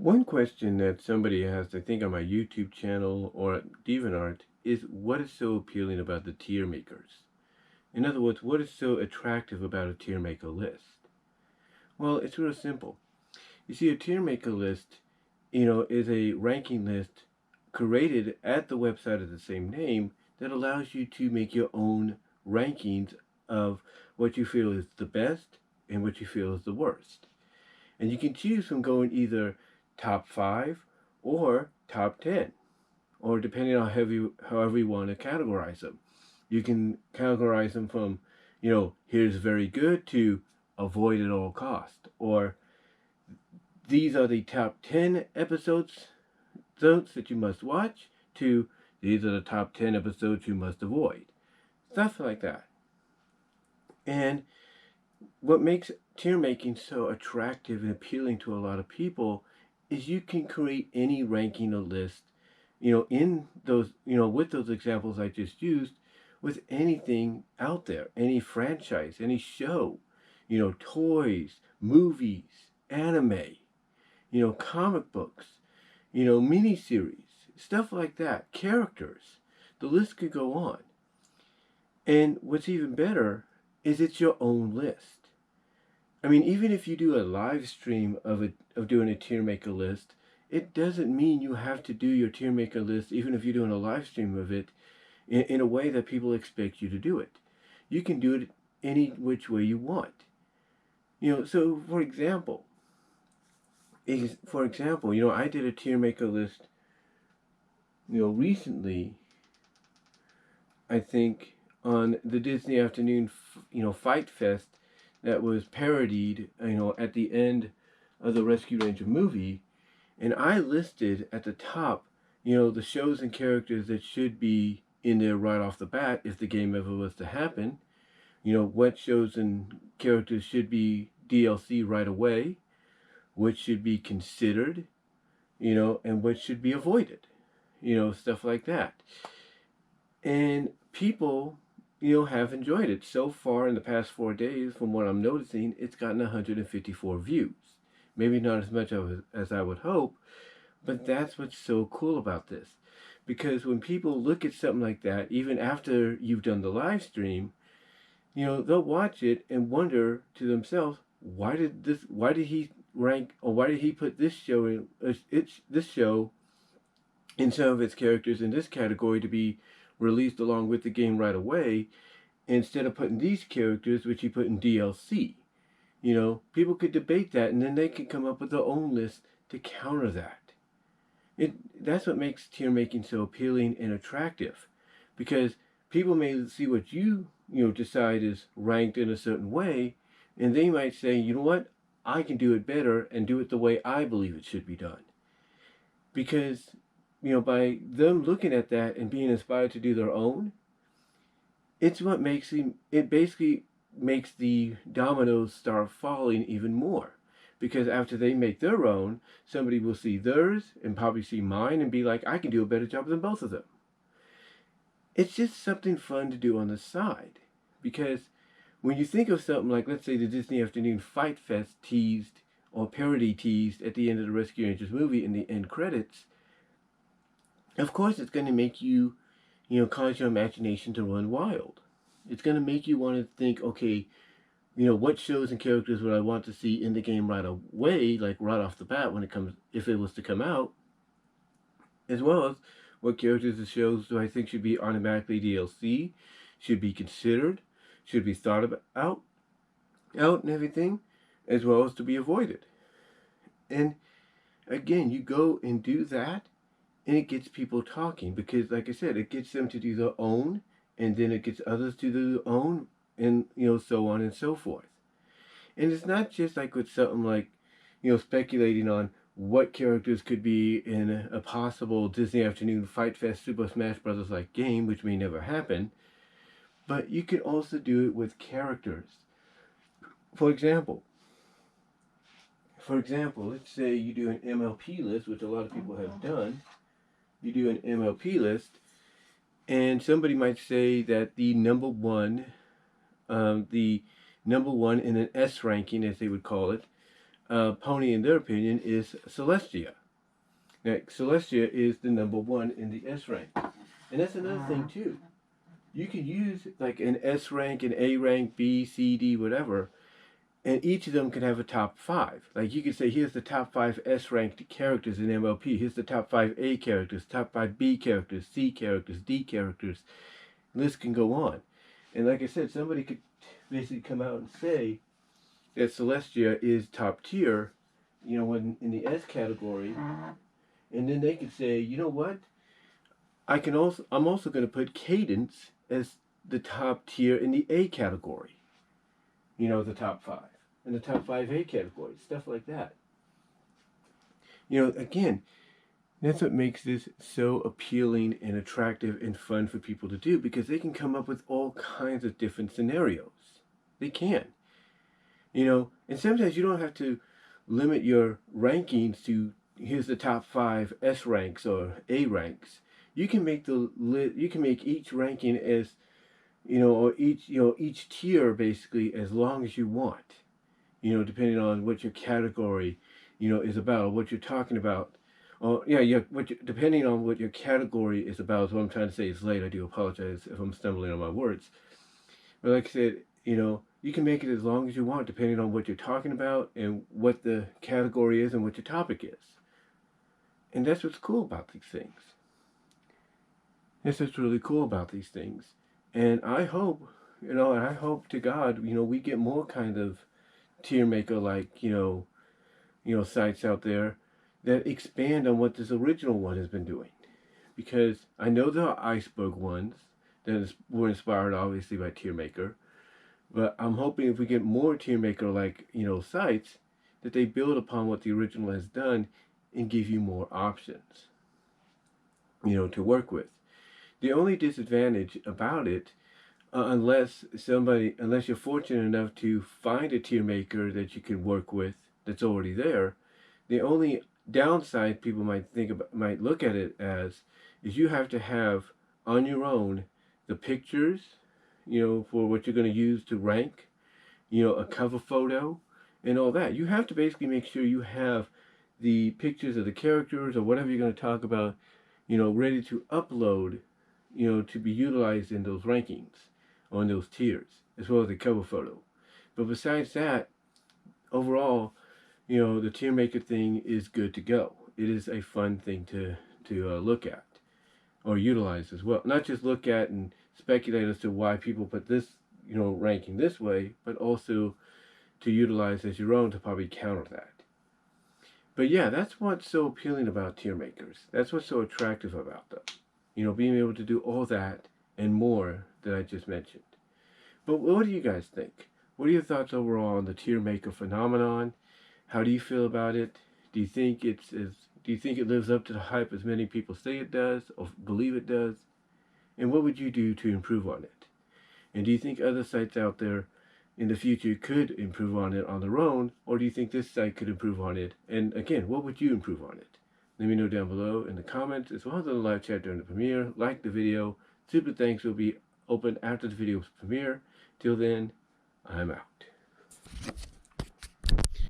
One question that somebody asked, I think on my YouTube channel or at DeviantArt, is what is so appealing about the tier makers? In other words, what is so attractive about a tier maker list? Well, it's real simple. You see, a tier maker list, is a ranking list created at the website of the same name that allows you to make your own rankings of what you feel is the best and what you feel is the worst. And you can choose from going either top 5 or top 10, or depending on however you want to categorize them. You can categorize them from, here's very good to avoid at all cost, or these are the top 10 episodes that you must watch, to these are the top 10 episodes you must avoid. Stuff like that. And what makes tier making so attractive and appealing to a lot of people is you can create any ranking or list, in those, with those examples I just used, with anything out there, any franchise, any show, toys, movies, anime, comic books, miniseries, stuff like that, characters. The list could go on. And what's even better is it's your own list. I mean, even if you do a live stream of doing a tier maker list, it doesn't mean you have to do your tier maker list, even if you're doing a live stream of it, in a way that people expect you to do it. You can do it any which way you want. So for example, I did a tier maker list, recently, I think, on the Disney Afternoon, Fight Fest that was parodied, at the end of the Rescue Ranger movie. And I listed at the top, the shows and characters that should be in there right off the bat if the game ever was to happen. What shows and characters should be DLC right away, what should be considered, and what should be avoided, stuff like that. And people, have enjoyed it. So far in the past 4 days, from what I'm noticing, it's gotten 154 views. Maybe not as much as I would hope, but that's what's so cool about this. Because when people look at something like that, even after you've done the live stream, they'll watch it and wonder to themselves, why did he rank, or why did he put this show in some of its characters in this category to be released along with the game right away, instead of putting these characters, which he put in DLC. People could debate that, and then they could come up with their own list to counter that. That's what makes tier making so appealing and attractive, because people may see what you decide is ranked in a certain way, and they might say, you know what, I can do it better and do it the way I believe it should be done. Because by them looking at that and being inspired to do their own, it basically makes the dominoes start falling even more. Because after they make their own, somebody will see theirs and probably see mine and be like, I can do a better job than both of them. It's just something fun to do on the side. Because when you think of something like, let's say, the Disney Afternoon Fight Fest teased or parody teased at the end of the Rescue Rangers movie in the end credits, of course it's going to make you, cause your imagination to run wild. It's going to make you want to think, okay, what shows and characters would I want to see in the game right away, like right off the bat if it was to come out, as well as what characters and shows do I think should be automatically DLC, should be considered, should be thought about out and everything, as well as to be avoided. And again, you go and do that, and it gets people talking, because like I said, it gets them to do their own, and then it gets others to do their own, and so on and so forth. And it's not just like with something like, speculating on what characters could be in a possible Disney Afternoon Fight Fest Super Smash Bros. Like game, which may never happen, but you can also do it with characters. For example, let's say you do an MLP list, which a lot of people have done. You do an MLP list, and somebody might say that the number one in an S ranking, as they would call it, pony, in their opinion, is Celestia. Now, Celestia is the #1 in the S rank. And that's another thing, too. You can use like an S rank, an A rank, B, C, D, whatever, and each of them can have a top 5. Like you could say, here's the top 5 S ranked characters in MLP. Here's the top 5 A characters, top 5 B characters, C characters, D characters. List can go on. And like I said, somebody could basically come out and say that Celestia is top tier, when in the S category, and then they could say, you know what? I'm also going to put Cadence as the top tier in the A category. The top 5 in the top 5A category, stuff like that. Again, that's what makes this so appealing and attractive and fun for people to do, because they can come up with all kinds of different scenarios. They can. And sometimes you don't have to limit your rankings to here's the top 5 S ranks or A ranks. You can make each ranking as or each tier basically as long as you want. Depending on what your category is about, or what you're talking about. Depending on what your category is about is what I'm trying to say. It's late. I do apologize if I'm stumbling on my words. But like I said, you can make it as long as you want, depending on what you're talking about and what the category is and what your topic is. And that's what's cool about these things. That's what's really cool about these things. And I hope, I hope to God, we get more kind of TierMaker like, sites out there that expand on what this original one has been doing. Because I know there are iceberg ones that were inspired obviously by TierMaker, but I'm hoping if we get more TierMaker like, sites, that they build upon what the original has done and give you more options, to work with. The only disadvantage about it, unless you're fortunate enough to find a TierMaker that you can work with that's already there, the only downside people might look at it as is you have to have on your own the pictures, for what you're going to use to rank, a cover photo and all that. You have to basically make sure you have the pictures of the characters or whatever you're going to talk about, ready to upload, to be utilized in those rankings on those tiers, as well as the cover photo. But besides that, overall, the TierMaker thing is good to go. It is a fun thing to look at or utilize as well. Not just look at and speculate as to why people put this, ranking this way, but also to utilize as your own to probably counter that. But yeah, that's what's so appealing about TierMakers. That's what's so attractive about them. Being able to do all that and more that I just mentioned. But what do you guys think? What are your thoughts overall on the TierMaker phenomenon? How do you feel about it? Do you think it lives up to the hype as many people say it does or believe it does? And what would you do to improve on it? And do you think other sites out there in the future could improve on it on their own, or do you think this site could improve on it? And again, what would you improve on it? Let me know down below in the comments, as well as in the live chat during the premiere. Like the video. Super thanks will be open after the video's premiere. Till then, I'm out.